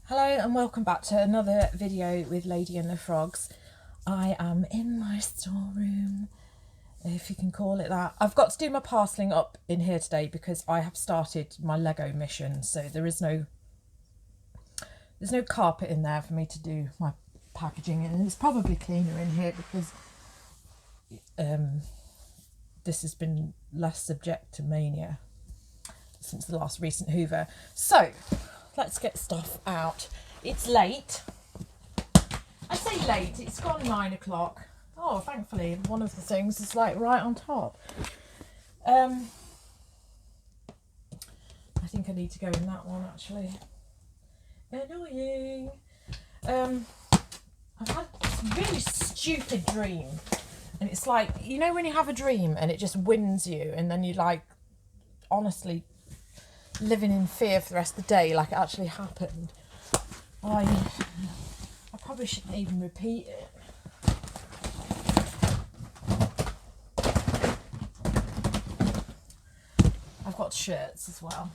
Hello and welcome back to another video with Lady and the Frogs. I am in my storeroom, if you can call it that. I've got to do my parcelling up in here today because I have started my Lego mission, so there's no carpet in there for me to do my packaging, and it's probably cleaner in here because this has been less subject to mania since the last recent Hoover. So let's get stuff out. It's late. I say late, it's gone 9 o'clock. Oh, thankfully one of the things is like right on top. I think I need to go in that one actually. Annoying. I've had this really stupid dream, and it's like, you know when you have a dream and it just wins you, and then you like honestly living in fear for the rest of the day like it actually happened. I probably shouldn't even repeat it. I've got shirts as well.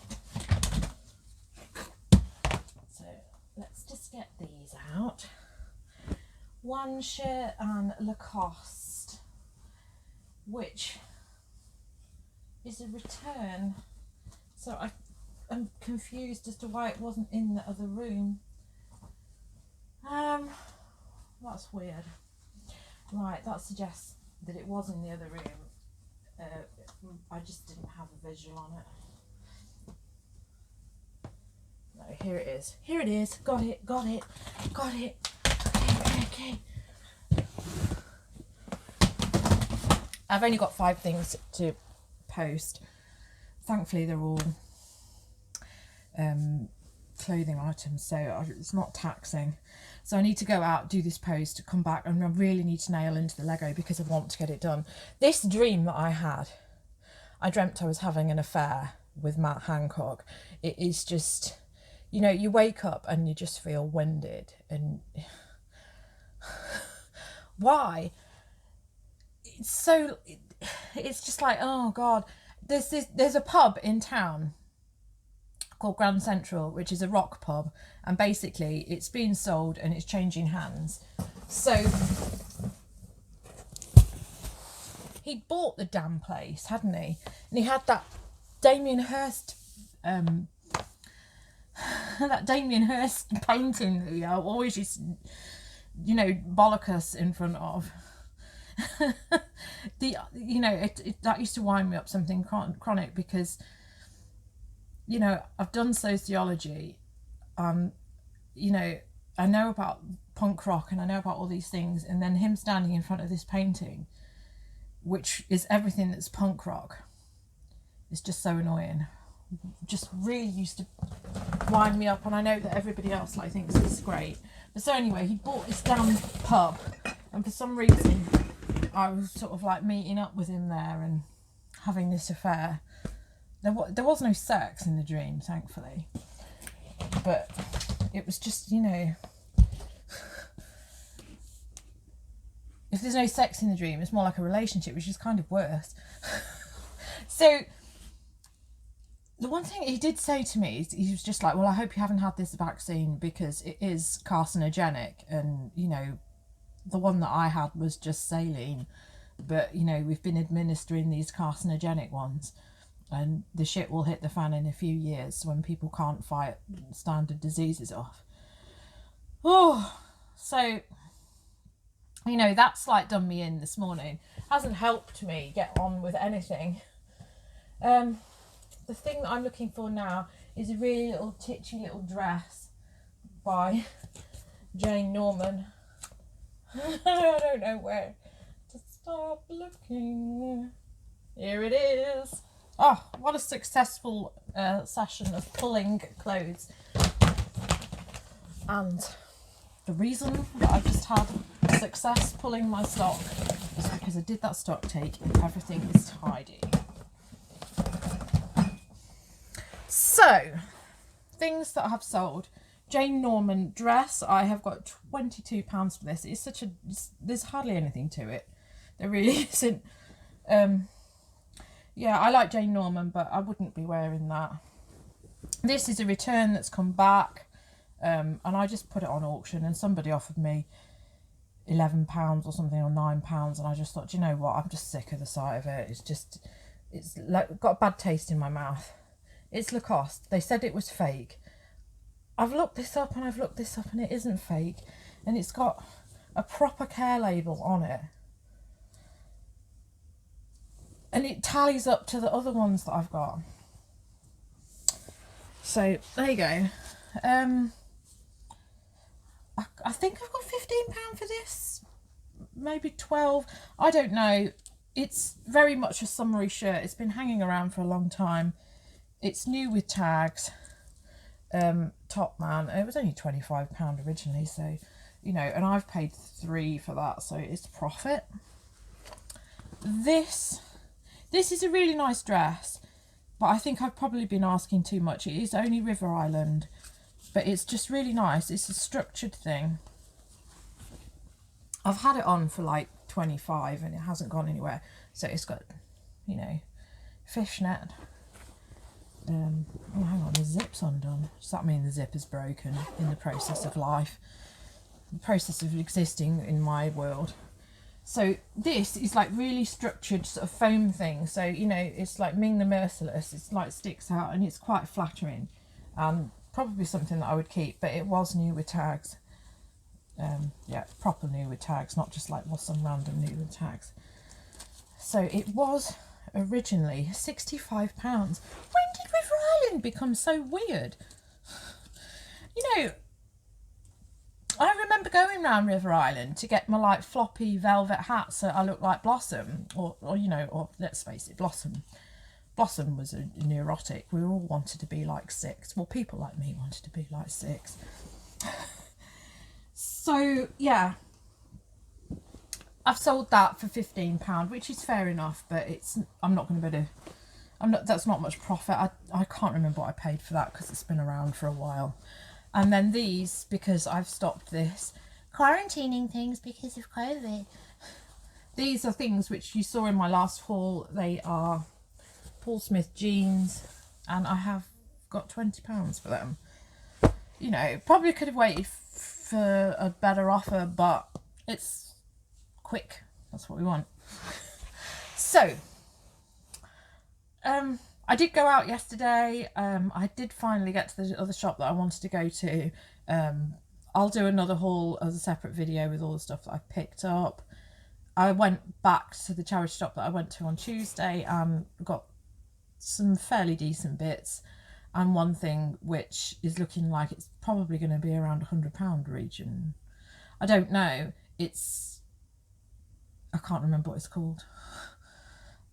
So let's just get these out. One shirt and Lacoste, which is a return. So I'm confused as to why it wasn't in the other room. That's weird. Right, that suggests that it was in the other room. I just didn't have a visual on it. No, here it is. Here it is. Got it. Got it. Got it. Okay. I've only got 5 things to post. Thankfully, they're all clothing items, so it's not taxing. So I need to go out, do this post, come back, and I really need to nail into the Lego because I want to get it done. This dream that I had, I dreamt I was having an affair with Matt Hancock. It is just, you know, you wake up and you just feel winded, and why? It's just like, oh God, there's a pub in town called Grand Central, which is a rock pub, and basically it's being sold and it's changing hands. So he bought the damn place, hadn't he? And he had that Damien Hirst painting that he always used to, you know, bollock us in front of. That used to wind me up something chronic because, you know, I've done sociology, you know, I know about punk rock and I know about all these things, and then him standing in front of this painting, which is everything that's punk rock, is just so annoying. Just really used to wind me up, and I know that everybody else like thinks it's great. But so anyway, he bought this damn pub, and for some reason I was sort of like meeting up with him there and having this affair. There was no sex in the dream, thankfully, but it was just, you know, if there's no sex in the dream, it's more like a relationship, which is kind of worse. So the one thing he did say to me is he was just like, well, I hope you haven't had this vaccine because it is carcinogenic, and, you know, the one that I had was just saline, but, you know, we've been administering these carcinogenic ones, and the shit will hit the fan in a few years when people can't fight standard diseases off. Oh, so, you know, that's like done me in this morning. Hasn't helped me get on with anything. The thing that I'm looking for now is a really little titchy little dress by Jane Norman. I don't know where to stop looking. Here it is. Oh, what a successful session of pulling clothes. And the reason that I've just had success pulling my stock is because I did that stock take and everything is tidy. So, things that I have sold. Jane Norman dress, I have got £22 for this. There's hardly anything to it. There really isn't. Yeah, I like Jane Norman, but I wouldn't be wearing that. This is a return that's come back. and I just put it on auction, and somebody offered me £11 or something, or £9, and I just thought, you know what, I'm just sick of the sight of it. It's like got a bad taste in my mouth. It's Lacoste. They said it was fake. I've looked this up and I've looked this up, and it isn't fake, and it's got a proper care label on it, and it tallies up to the other ones that I've got. So there you go. I think I've got £15 for this, maybe 12. I don't know. It's very much a summery shirt. It's been hanging around for a long time. It's new with tags. Top man. It was only £25 originally, so you know, and I've paid £3 for that, so it's profit. This is a really nice dress, but I think I've probably been asking too much. It is only River Island, but it's just really nice. It's a structured thing. I've had it on for like 25 and it hasn't gone anywhere. So it's got, you know, fishnet. Oh, hang on, the zip's undone. Does that mean the zip is broken in the process of life? The process of existing in my world. So this is like really structured sort of foam thing. So, you know, it's like Ming the Merciless. It's like sticks out and it's quite flattering. Probably something that I would keep, but it was new with tags. Yeah, proper new with tags, not just like some random new with tags. So it was originally £65. When did River Island become so weird? You know, I remember going around River Island to get my like floppy velvet hat so I looked like Blossom, or you know, or let's face it, Blossom. Blossom was a neurotic. We all wanted to be like Six. Well, people like me wanted to be like Six. So yeah, I've sold that for £15, which is fair enough, but I'm not going to be able to, that's not much profit. I can't remember what I paid for that because it's been around for a while. And then these, because I've stopped this quarantining things because of COVID. These are things which you saw in my last haul. They are Paul Smith jeans, and I have got £20 for them. You know, probably could have waited for a better offer, but it's quick. That's what we want. So, I did go out yesterday. I did finally get to the other shop that I wanted to go to. I'll do another haul as a separate video with all the stuff that I picked up. I went back to the charity shop that I went to on Tuesday and got some fairly decent bits, and one thing which is looking like it's probably going to be around £100 region. I don't know. I can't remember what it's called.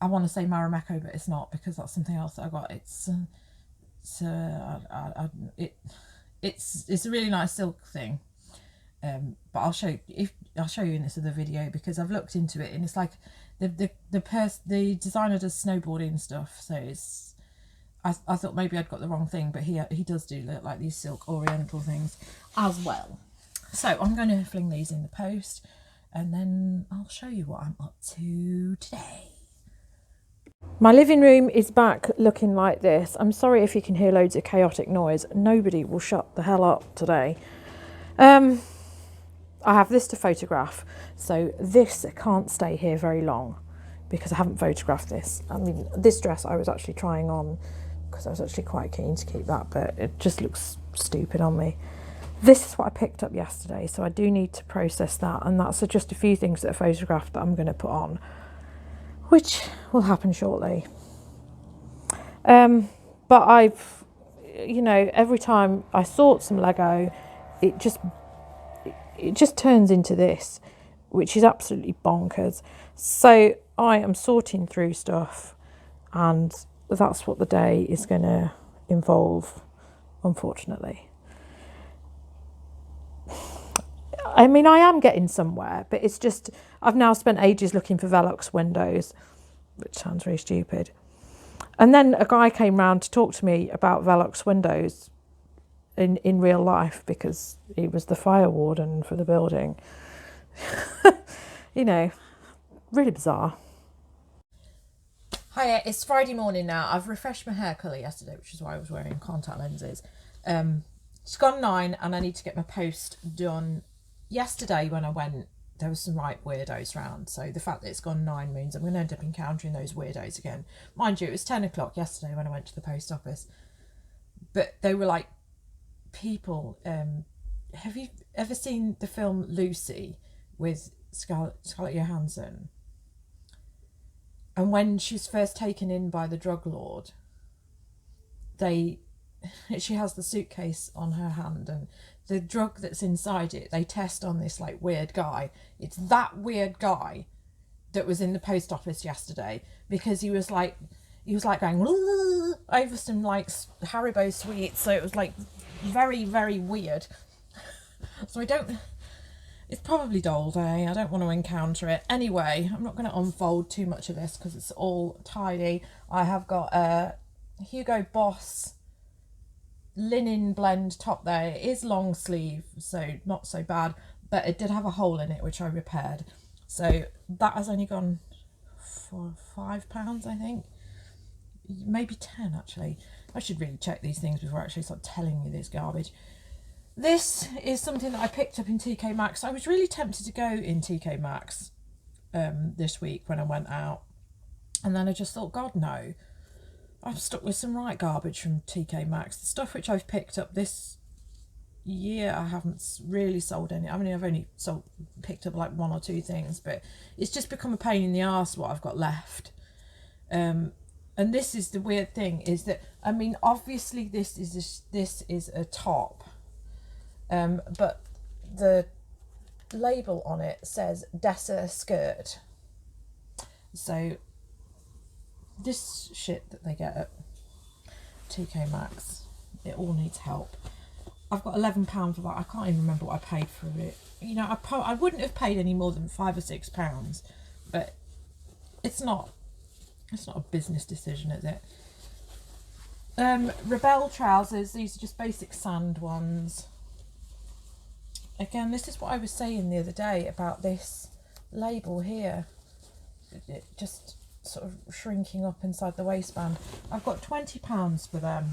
I want to say Marimekko, but it's not, because that's something else that I got. It's a really nice silk thing. But I'll show you in this other video, because I've looked into it and it's like the designer does snowboarding stuff, so it's I thought maybe I'd got the wrong thing, but he does do like these silk oriental things as well. So I'm going to fling these in the post and then I'll show you what I'm up to today. My living room is back looking like this. I'm sorry if you can hear loads of chaotic noise. Nobody will shut the hell up today. I have this to photograph, so this can't stay here very long because I haven't photographed this. I mean, this dress I was actually trying on because I was actually quite keen to keep that, but it just looks stupid on me. This is what I picked up yesterday, so I do need to process that, and that's just a few things that are photographed that I'm going to put on, which will happen shortly. But I've, you know, every time I sort some Lego, it just turns into this, which is absolutely bonkers. So I am sorting through stuff, and that's what the day is going to involve, unfortunately. I mean, I am getting somewhere, but it's just, I've now spent ages looking for Velux windows, which sounds very stupid. And then a guy came round to talk to me about Velux windows in real life, because he was the fire warden for the building. You know, really bizarre. Hiya, it's Friday morning now. I've refreshed my hair colour yesterday, which is why I was wearing contact lenses. It's gone 9 and I need to get my post done. Yesterday when I went, there was some right weirdos around. So the fact that it's gone 9 means I'm going to end up encountering those weirdos again. Mind you, it was 10 o'clock yesterday when I went to the post office. But they were like people. Have you ever seen the film Lucy with Scarlett Johansson? And when she's first taken in by the drug lord, she has the suitcase on her hand, and the drug that's inside it, they test on this like weird guy. It's that weird guy that was in the post office yesterday, because he was like going over some like Haribo sweets, so it was like very, very weird. So it's probably Dole Day. I don't want to encounter it. Anyway, I'm not going to unfold too much of this because it's all tidy. I have got a Hugo Boss linen blend top there. It is long sleeve, so not so bad, but it did have a hole in it, which I repaired. So that has only gone for £5, I think. Maybe 10, actually. I should really check these things before I actually start telling you this garbage. This is something that I picked up in TK Maxx. I was really tempted to go in TK Maxx this week when I went out. And then I just thought, God, no. I'm stuck with some right garbage from TK Maxx. The stuff which I've picked up this year, I haven't really sold any. I mean, I've only picked up like 1 or 2 things, but it's just become a pain in the arse what I've got left. And this is the weird thing, is that, I mean, obviously this is a top. But the label on it says Dessa skirt. So this shit that they get at TK Maxx, it all needs help. I've got £11 for that. I can't even remember what I paid for it. You know, I wouldn't have paid any more than £5 or £6, but it's not a business decision, is it? Rebel trousers. These are just basic sand ones. Again, this is what I was saying the other day about this label here. It just sort of shrinking up inside the waistband. I've got £20 for them.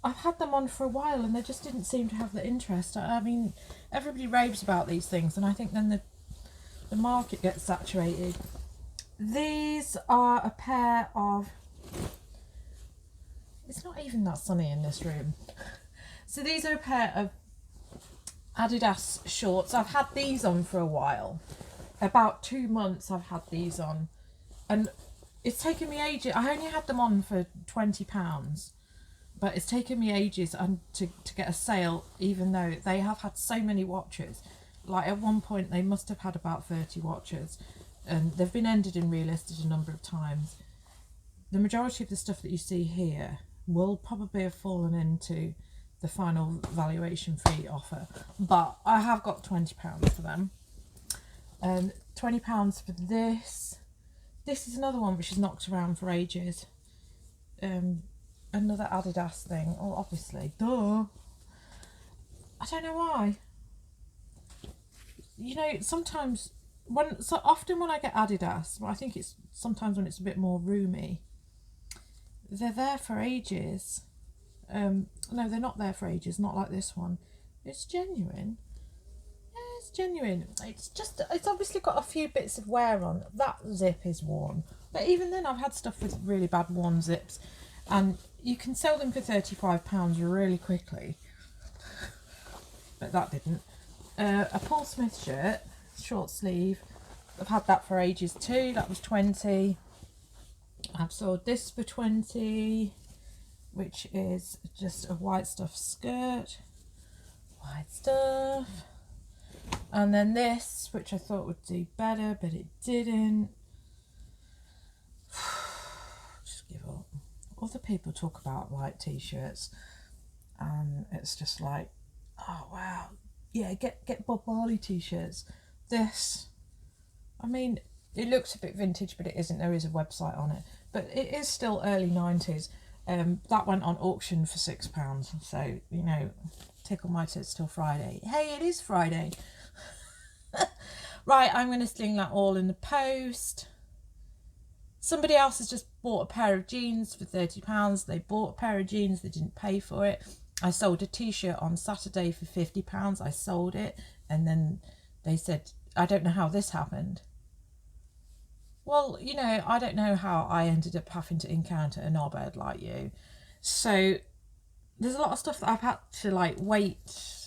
I've had them on for a while and they just didn't seem to have the interest. I mean, everybody raves about these things, and I think then the market gets saturated. These are a pair of... It's not even that sunny in this room. So these are a pair of Adidas shorts. I've had these on for a while. About 2 months I've had these on. And it's taken me ages. I only had them on for £20. But it's taken me ages to get a sale, even though they have had so many watchers. Like at one point they must have had about 30 watchers. And they've been ended and relisted a number of times. The majority of the stuff that you see here will probably have fallen into the final valuation fee offer, but I have got £20 for them. £20 for this. This is another one which is knocked around for ages. Another Adidas thing. Oh, obviously, duh. I don't know why. You know, sometimes often when I get Adidas, well, I think it's sometimes when it's a bit more roomy, they're there for ages. No, they're not there for ages, not like this one. It's genuine. Yeah, it's genuine. It's obviously got a few bits of wear on. That zip is worn. But even then, I've had stuff with really bad worn zips. And you can sell them for £35 really quickly. But that didn't. A Paul Smith shirt, short sleeve. I've had that for ages too. That was 20. I've sold this for 20, which is just a white stuff skirt. White stuff. And then this, which I thought would do better, but it didn't. Just give up. Other people talk about white t-shirts, and it's just like, oh wow, yeah, get Bob Marley t-shirts. This, I mean, it looks a bit vintage, but it isn't. There is a website on it, but it is still early 90s. That went on auction for £6, so, you know, tickle my tits till Friday. Hey, it is Friday. Right, I'm going to sling that all in the post. Somebody else has just bought a pair of jeans for £30. They bought a pair of jeans, they didn't pay for it. I sold a t-shirt on Saturday for £50. I sold it, and then they said, I don't know how this happened. Well, you know, I don't know how I ended up having to encounter a knobhead like you. So there's a lot of stuff that I've had to like wait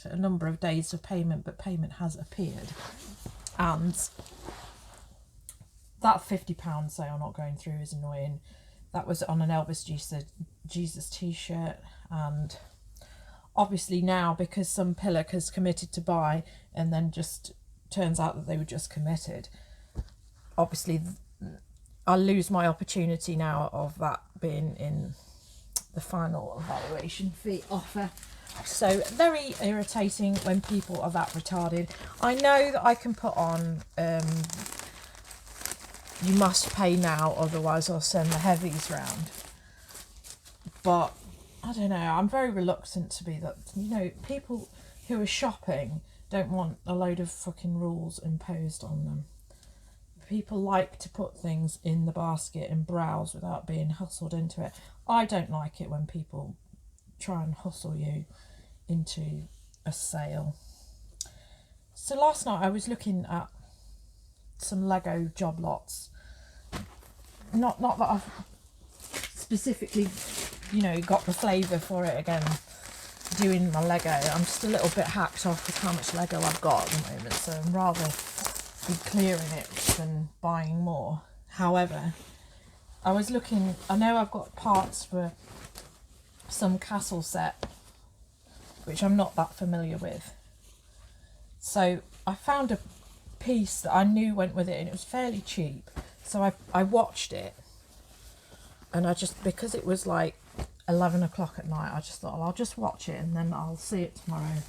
a number of days for payment, but payment has appeared. And that £50 sale not going through is annoying. That was on an Elvis Jesus t-shirt, and obviously now, because some pillock has committed to buy and then just turns out that they were just committed, obviously I'll lose my opportunity now of that being in the final evaluation fee offer. So very irritating when people are that retarded. I know that I can put on you must pay now, otherwise I'll send the heavies round. But I don't know, I'm very reluctant to be that. You know, people who are shopping don't want a load of fucking rules imposed on them. People like to put things in the basket and browse without being hustled into it. I don't like it when people try and hustle you into a sale. So last night I was looking at some Lego job lots. Not that I've specifically, you know, got the flavour for it again doing my Lego. I'm just a little bit hacked off with how much Lego I've got at the moment, so I'm rather be clearing it than buying more. However, I was looking, I know I've got parts for some castle set which I'm not that familiar with, so I found a piece that I knew went with it and it was fairly cheap. So I watched it, and I just, because it was like 11 o'clock at night, I just thought, well, I'll just watch it and then I'll see it tomorrow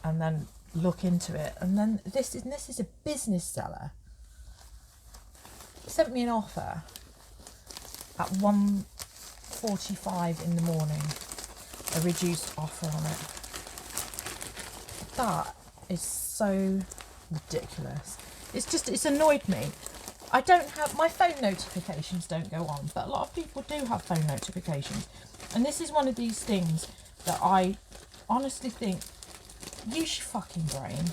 and then look into it. And then this is a business seller. He sent me an offer at 1:45 in the morning, a reduced offer on it. That is so ridiculous. It's annoyed me. I don't have, my phone notifications don't go on, but a lot of people do have phone notifications. And this is one of these things that I honestly think, use your fucking brain.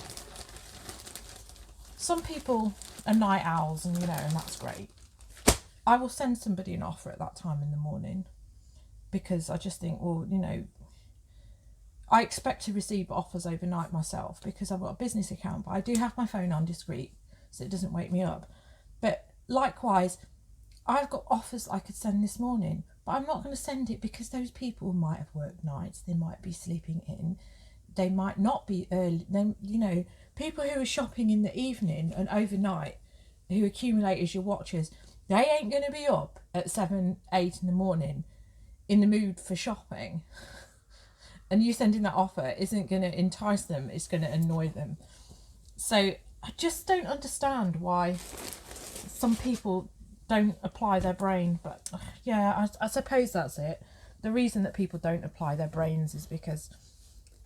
Some people are night owls, and you know, and that's great. I will send somebody an offer at that time in the morning because I just think, well, you know, I expect to receive offers overnight myself because I've got a business account, but I do have my phone on discreet so it doesn't wake me up. But likewise, I've got offers I could send this morning, but I'm not going to send it because those people might have worked nights, they might be sleeping in, they might not be early. Then, you know, people who are shopping in the evening and overnight, who accumulate as your watchers, they ain't going to be up at 7, 8 in the morning in the mood for shopping. And you sending that offer isn't going to entice them, it's going to annoy them. So I just don't understand why some people don't apply their brain. But yeah, I suppose that's it. The reason that people don't apply their brains is because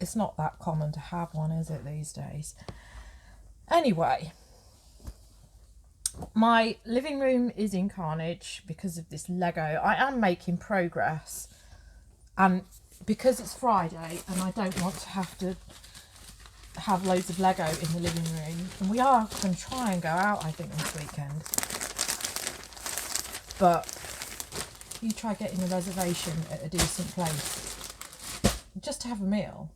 it's not that common to have one, is it, these days? Anyway, my living room is in carnage because of this Lego. I am making progress, and because it's Friday and I don't want to have loads of Lego in the living room, and we are going to try and go out, I think, this weekend. But you try getting a reservation at a decent place just to have a meal,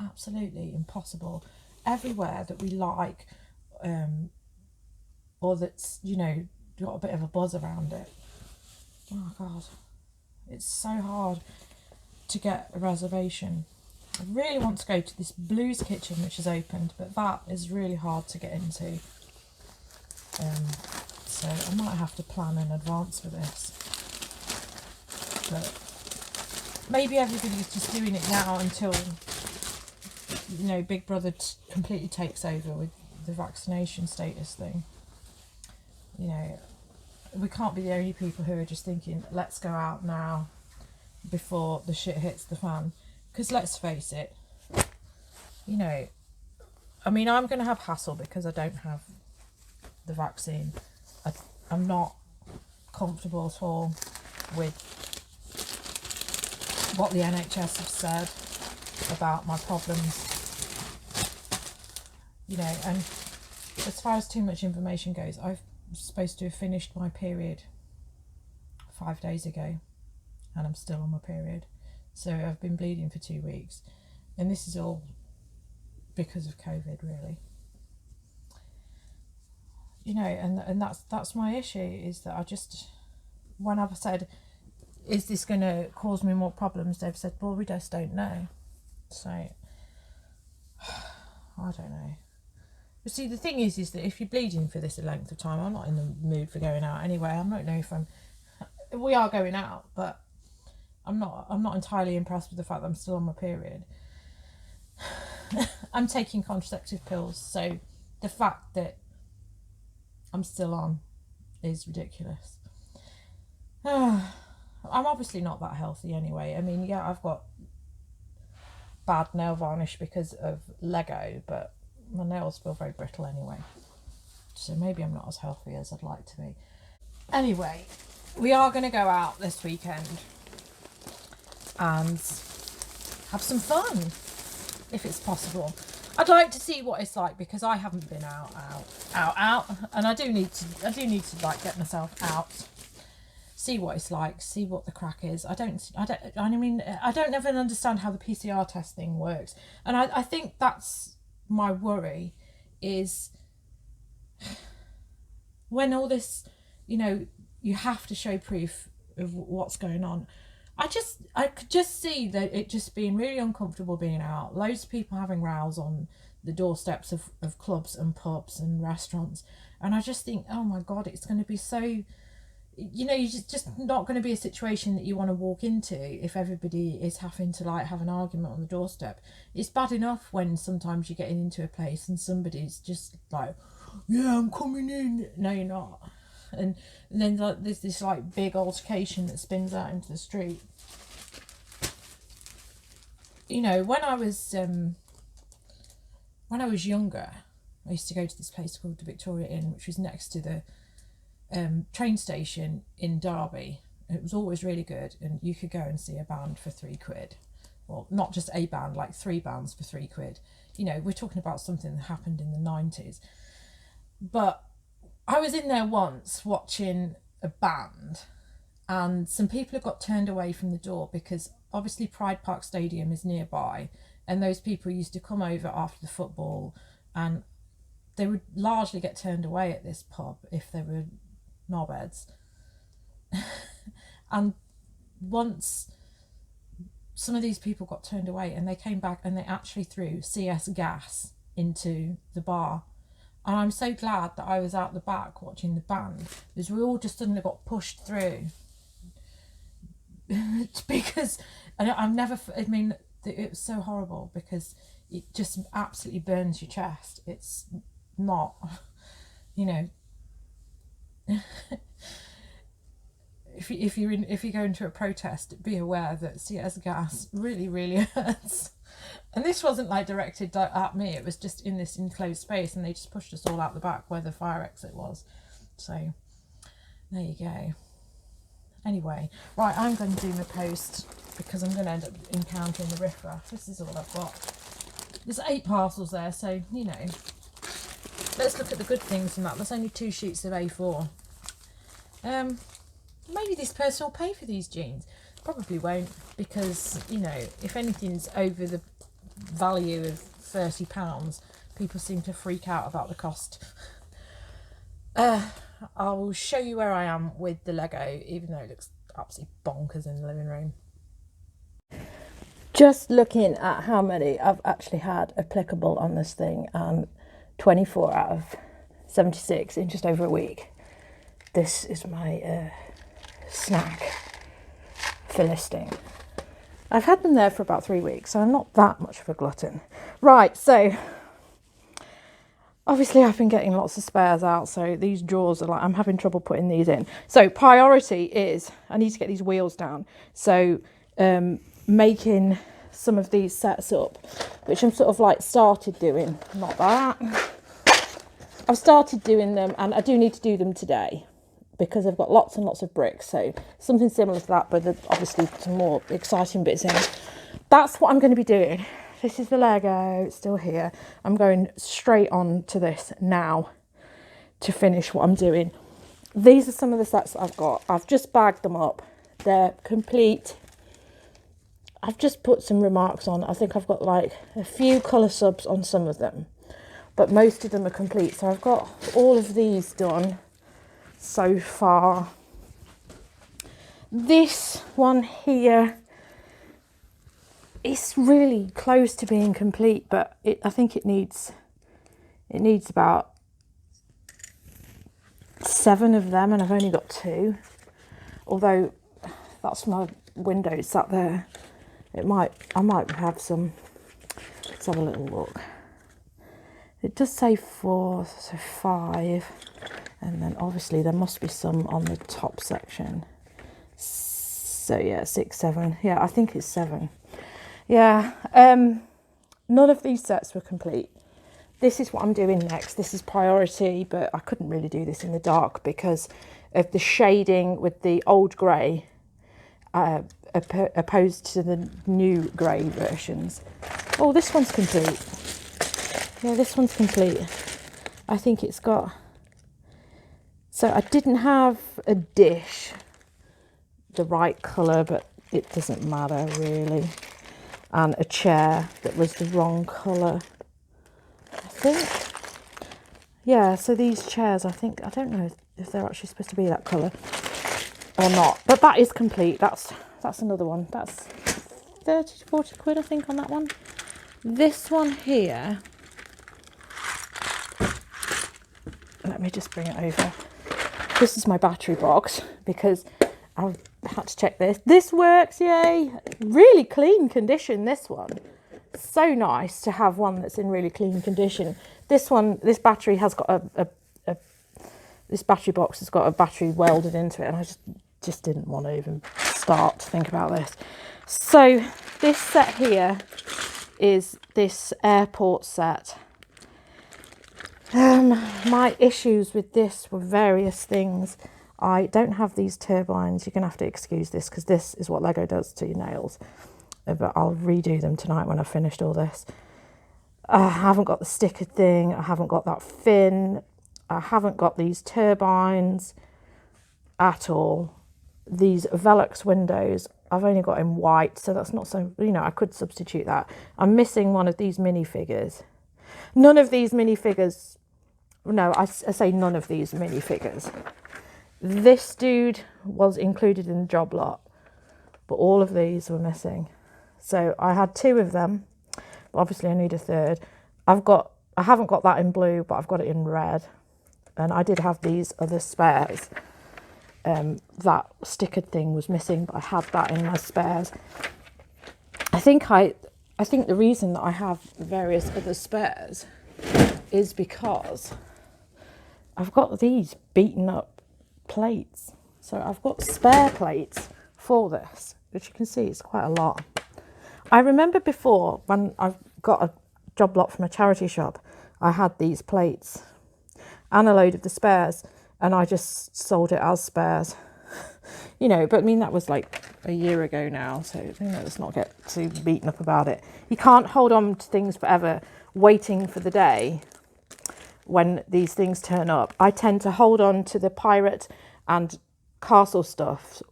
absolutely impossible. Everywhere that we like, or that's, you know, got a bit of a buzz around it, oh god, it's so hard to get a reservation. I really want to go to this Blues Kitchen which is opened, but that is really hard to get into. So I might have to plan in advance for this. But maybe everybody's just doing it now until, you know, Big Brother completely takes over with the vaccination status thing. You know, we can't be the only people who are just thinking, let's go out now before the shit hits the fan. Because let's face it, you know, I mean, I'm going to have hassle because I don't have the vaccine. I'm not comfortable at all with what the NHS have said. about my problems, you know. And as far as too much information goes, I'm supposed to have finished my period 5 days ago, and I'm still on my period. So I've been bleeding for 2 weeks, and this is all because of COVID, really. You know, and that's my issue, is that I just, when I've said, is this going to cause me more problems, they've said, well, we just don't know. So I don't know. But see, the thing is that if you're bleeding for this length of time, I'm not in the mood for going out anyway. I don't know if we are going out, but I'm not entirely impressed with the fact that I'm still on my period. I'm taking contraceptive pills, so the fact that I'm still on is ridiculous. I'm obviously not that healthy anyway. I mean, yeah, I've got bad nail varnish because of Lego, but my nails feel very brittle anyway. So maybe I'm not as healthy as I'd like to be. Anyway, we are going to go out this weekend and have some fun, if it's possible. I'd like to see what it's like, because I haven't been out, and I do need to like get myself out, see what it's like, see what the crack is. I don't ever understand how the PCR testing works, and I think that's my worry, is when all this, you know, you have to show proof of what's going on. I could just see that it just being really uncomfortable being out. Loads of people having rows on the doorsteps of clubs and pubs and restaurants. And I just think, oh my God, it's going to be so, you know, you're just not going to be a situation that you want to walk into if everybody is having to like have an argument on the doorstep. It's bad enough when sometimes you're getting into a place and somebody's just like, yeah, I'm coming in. No, you're not. And then like there's this like big altercation that spins out into the street. You know, when I was younger, I used to go to this place called the Victoria Inn, which was next to the train station in Derby. It was always really good, and you could go and see a band for £3. Well, not just a band, like 3 bands for £3. You know, we're talking about something that happened in the 90s. But I was in there once watching a band, and some people had got turned away from the door because obviously Pride Park Stadium is nearby, and those people used to come over after the football, and they would largely get turned away at this pub if they were knobheads. And once some of these people got turned away, and they came back and they actually threw CS gas into the bar. And I'm so glad that I was out the back watching the band, because we all just suddenly got pushed through. Because, and it was so horrible, because it just absolutely burns your chest. It's not, you know, if you go into a protest, be aware that CS gas really, really hurts. And this wasn't like directed at me, it was just in this enclosed space, and they just pushed us all out the back where the fire exit was. So there you go. Anyway, right, I'm going to do my post, because I'm going to end up encountering the riffraff. This is all I've got. There's 8 parcels there, so, you know, let's look at the good things from that. There's only 2 sheets of A4. Maybe this person will pay for these jeans. Probably won't, because, you know, if anything's over the value of £30, people seem to freak out about the cost. I'll show you where I am with the Lego, even though it looks absolutely bonkers in the living room. Just looking at how many I've actually had applicable on this thing, and 24 out of 76 in just over a week. This is my snack for listing. I've had them there for about 3 weeks, so I'm not that much of a glutton. Right, so obviously I've been getting lots of spares out, so these drawers are like, I'm having trouble putting these in. So priority is, I need to get these wheels down. So making some of these sets up, which I'm sort of like started doing, not that. I've started doing them, and I do need to do them today, because I've got lots and lots of bricks. So something similar to that, but obviously some more exciting bits in. that's what I'm going to be doing. This is the Lego, it's still here. I'm going straight on to this now to finish what I'm doing. These are some of the sets that I've got. I've just bagged them up. They're complete. I've just put some remarks on. I think I've got like a few colour subs on some of them, but most of them are complete. So I've got all of these done so far. This one here, it's really close to being complete, but I think it needs about 7 of them, and I've only got 2. Although that's my window sat there. I might have some. Let's have a little look. It does say 4, so 5, and then obviously there must be some on the top section. So yeah, 6, 7. Yeah, I think it's 7. Yeah, none of these sets were complete. This is what I'm doing next. This is priority, but I couldn't really do this in the dark because of the shading with the old grey opposed to the new grey versions. Oh, this one's complete. Yeah, this one's complete. I think it's got... So I didn't have a dish the right colour, but it doesn't matter really. And a chair that was the wrong colour, I think. Yeah, so these chairs, I don't know if they're actually supposed to be that colour or not, but that is complete. That's another one. That's 30 to 40 quid, I think, on that one. This one here, let me just bring it over. This is my battery box because I've had to check this. This works, yay! Really clean condition, this one. So nice to have one that's in really clean condition. This battery has got this battery box has got a battery welded into it, and I just didn't want to even start to think about this. So this set here is this airport set. My issues with this were various things. I don't have these turbines. You're going to have to excuse this because this is what Lego does to your nails. But I'll redo them tonight when I've finished all this. I haven't got the sticker thing. I haven't got that fin. I haven't got these turbines at all. These Velux windows, I've only got in white, so that's not so, I could substitute that. I'm missing one of these minifigures. None of these minifigures, no, I say none of these minifigures. This dude was included in the job lot, but all of these were missing. So I had 2 of them, but obviously I need a third. I haven't got that in blue, but I've got it in red. And I did have these other spares. That stickered thing was missing, but I had that in my spares. I think the reason that I have various other spares is because I've got these beaten up plates. So I've got spare plates for this, which you can see is quite a lot. I remember before when I got a job lot from a charity shop, I had these plates and a load of the spares, and I just sold it as spares. But I mean, that was like a year ago now, so let's not get too beaten up about it. You can't hold on to things forever waiting for the day when these things turn up. I tend to hold on to the pirate and castle stuff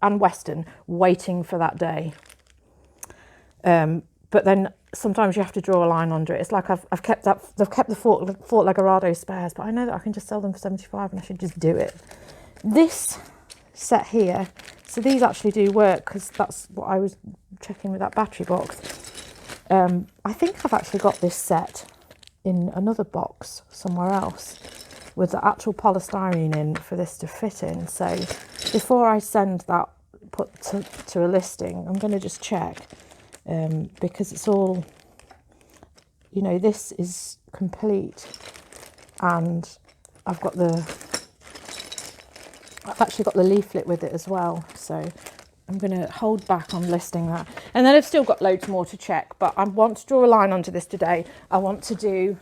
and Western waiting for that day. But then sometimes you have to draw a line under it. It's like I've kept the Fort Legorado spares, but I know that I can just sell them for 75 and I should just do it. This set here, so these actually do work because that's what I was checking with that battery box. I think I've actually got this set in another box somewhere else with the actual polystyrene in for this to fit in. So before I send that put to a listing, I'm going to just check. Because it's all, this is complete, and I've actually got the leaflet with it as well, so I'm going to hold back on listing that. And then I've still got loads more to check, but I want to draw a line onto this today. I want to do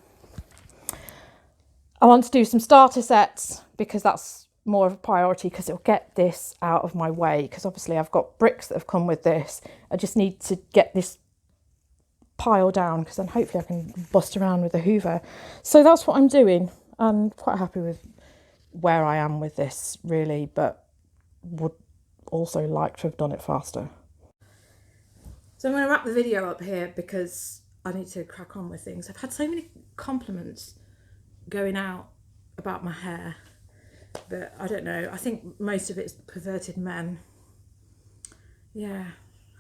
some starter sets because that's more of a priority because it'll get this out of my way, because obviously I've got bricks that have come with this. I just need to get this pile down, because then hopefully I can bust around with a hoover. So that's what I'm doing. I'm quite happy with where I am with this, really, but would also like to have done it faster. So I'm going to wrap the video up here because I need to crack on with things. I've had so many compliments going out about my hair, but I don't know, I think most of it's perverted men. Yeah,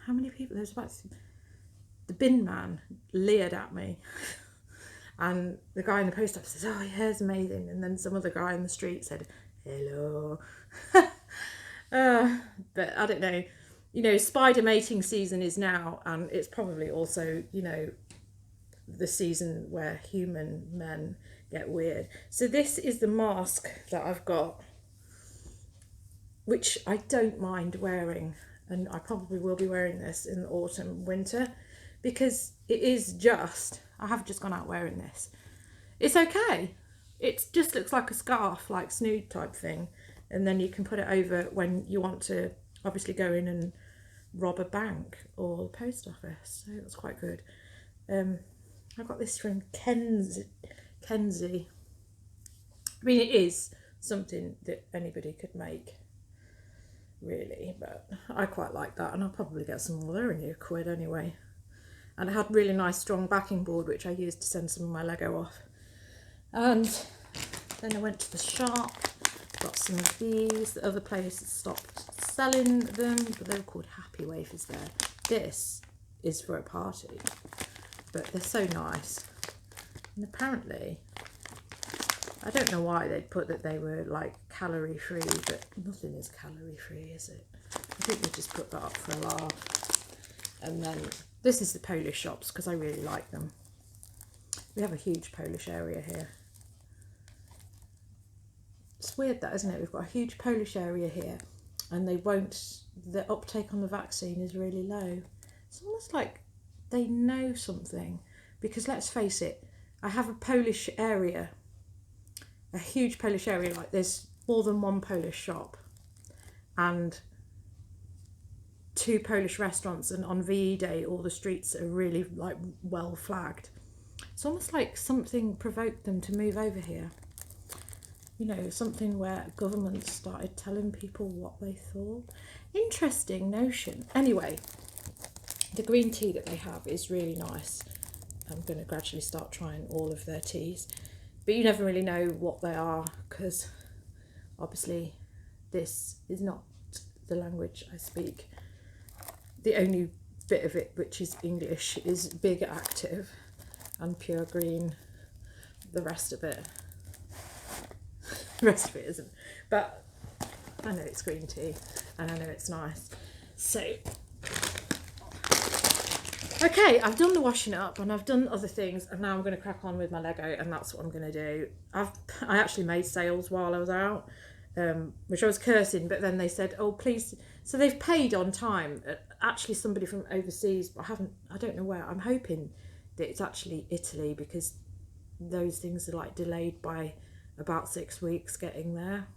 how many people? There's about, the bin man leered at me and the guy in the post office says, oh, your hair's amazing, and then some other guy in the street said hello. But I don't know, you know, spider mating season is now, and it's probably also, you know, the season where human men get weird. So this is the mask that I've got, which I don't mind wearing, and I probably will be wearing this in the autumn, winter, because it is just, I have just gone out wearing this. It's okay. It just looks like a scarf, like snood type thing, and then you can put it over when you want to obviously go in and rob a bank or the post office. So that's quite good. I got this from Kenzie. I mean, it is something that anybody could make, really, but I quite like that, and I'll probably get some more. They're only £1 anyway. And I had really nice strong backing board, which I used to send some of my Lego off. And then I went to the shop, got some of these. The other place stopped selling them, but they were called Happy Wafers there. This is for a party, but they're so nice. And apparently, I don't know why they'd put that they were like calorie free, but nothing is calorie free, is it? I think they just put that up for a laugh. And then this is the Polish shops, because I really like them. We have a huge Polish area here. It's weird that, isn't it? We've got a huge Polish area here, and the uptake on the vaccine is really low. It's almost like they know something, because let's face it, I have a Polish area, a huge Polish area, like there's more than one Polish shop and 2 Polish restaurants, and on VE Day all the streets are really like well flagged. It's almost like something provoked them to move over here. You know, something where governments started telling people what they thought. Interesting notion. Anyway, the green tea that they have is really nice. I'm going to gradually start trying all of their teas. But you never really know what they are, because obviously this is not the language I speak. The only bit of it which is English is Big Active and Pure Green. The rest of it isn't. But I know it's green tea and I know it's nice. So, okay, I've done the washing up and I've done other things, and now I'm going to crack on with my Lego, and that's what I'm going to do. I actually made sales while I was out, which I was cursing, but then they said, oh, please. So they've paid on time. Actually, somebody from overseas, but I don't know where. I'm hoping that it's actually Italy, because those things are like delayed by about 6 weeks getting there.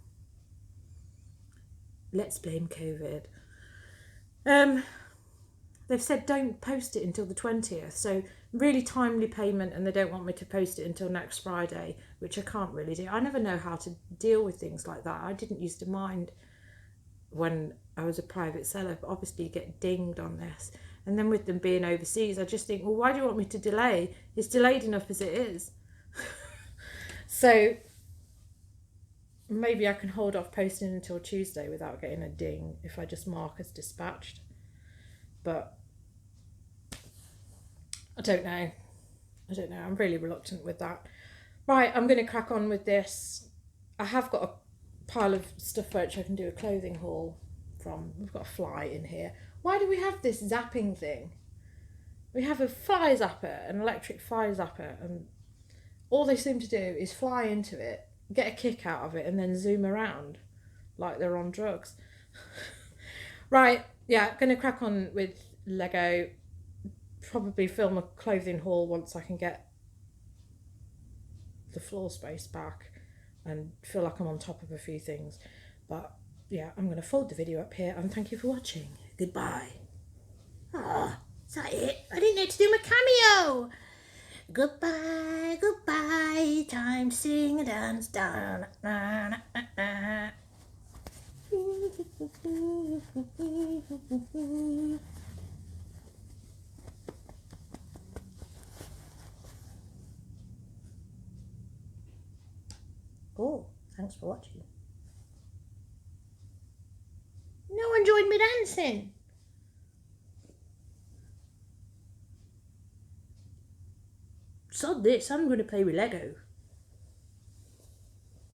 Let's blame COVID. They've said don't post it until the 20th, so really timely payment, and they don't want me to post it until next Friday, which I can't really do. I never know how to deal with things like that. I didn't used to mind when I was a private seller, but obviously you get dinged on this. And then with them being overseas, I just think, well, why do you want me to delay? It's delayed enough as it is. So maybe I can hold off posting until Tuesday without getting a ding if I just mark as dispatched. But I don't know. I'm really reluctant with that. Right, I'm going to crack on with this. I have got a pile of stuff which I can do a clothing haul from. We've got a fly in here. Why do we have this zapping thing? We have a fly zapper, an electric fly zapper, and all they seem to do is fly into it, get a kick out of it, and then zoom around like they're on drugs. Right, yeah, going to crack on with Lego. Probably film a clothing haul once I can get the floor space back and feel like I'm on top of a few things. But yeah, I'm going to fold the video up here and thank you for watching. Goodbye. Ah, is that it? I didn't get to do my cameo. Goodbye, goodbye. Time to sing and dance. Down. Oh, thanks for watching. No one joined me dancing. Sod this, I'm going to play with Lego.